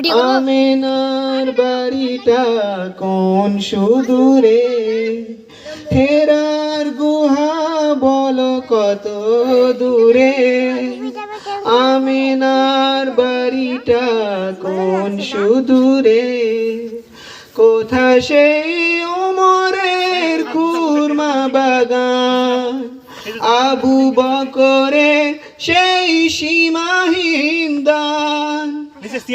আমেনার বাড়িটা কোন সুদূরে, হেরার গুহা বলো কত দূরে। আমেনার বাড়িটা কোন সুদূরে, কোথা সেই ওমরের খুরমা বাগান, আবু বকরের সেই সীমাহীন দান।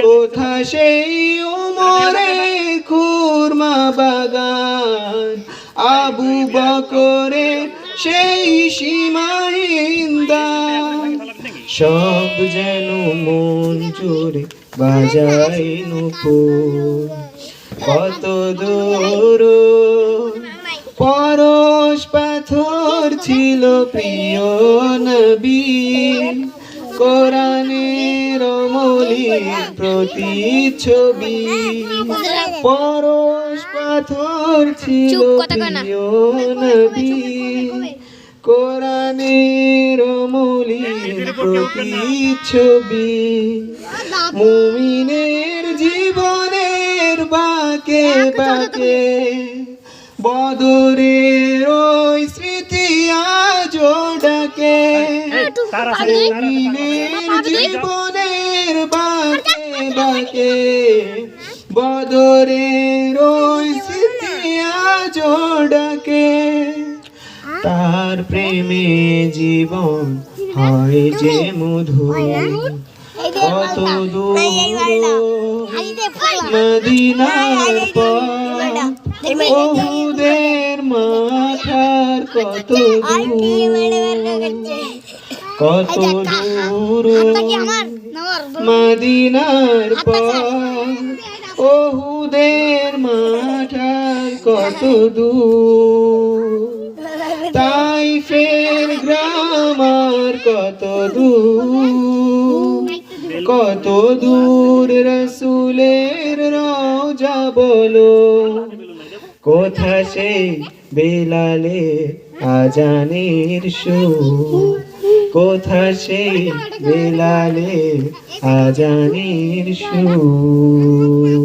কোথা সেই ওমরের খুরমা বাগান, আবু বকরের সেই সীমাহীন দান। সব যেন মন জুড়ে বাজায় নূপুর, কত দূর পরশ পাথর ছিল প্রিয় নবী, কোরআনের অমলিন প্রতিচ্ছবি। পরশ পাথর ছিল প্রিয় নবী, কোরআনের অমলিন প্রতিচ্ছবি। মুমিনের জীবনের বাঁকে বাঁকে বদরের ওই স্মৃতি আজও ডাকে। মুমিনের জীবনের বাঁকে বাঁকে বদরের ওই স্মৃতি আজও ডাকে। তার প্রেমে জীবন হয় যে মধুর, কত দূর মদিনার পথ, ওহুদের মাথার কত দূর, কত দূর মদিনার পথ, ওহুদের মাথার কত দূর। তাইফের গ্রাম আর কত দূর, কত দূর রসুলের রওজা বলো, কোথা সেই বেলালের আজানের সুর, কোথা সেই বেলালের আজানের সুর।